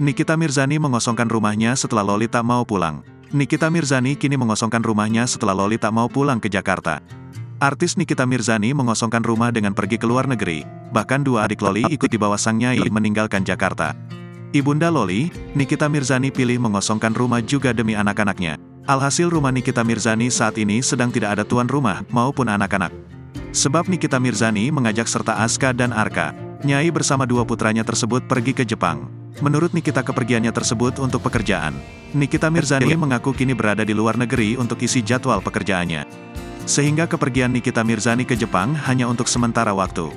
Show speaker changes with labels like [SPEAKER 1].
[SPEAKER 1] Nikita Mirzani mengosongkan rumahnya setelah Loli tak mau pulang. Nikita Mirzani kini mengosongkan rumahnya setelah Loli tak mau pulang ke Jakarta. Artis Nikita Mirzani mengosongkan rumah dengan pergi ke luar negeri, bahkan dua adik Loli ikut dibawa sang nyai meninggalkan Jakarta. Ibunda Loli, Nikita Mirzani pilih mengosongkan rumah juga demi anak-anaknya. Alhasil rumah Nikita Mirzani saat ini sedang tidak ada tuan rumah maupun anak-anak. Sebab Nikita Mirzani mengajak serta Aska dan Arka, nyai bersama dua putranya tersebut pergi ke Jepang. Menurut Nikita kepergiannya tersebut untuk pekerjaan. Nikita Mirzani mengaku kini berada di luar negeri untuk isi jadwal pekerjaannya. Sehingga kepergian Nikita Mirzani ke Jepang hanya untuk sementara waktu.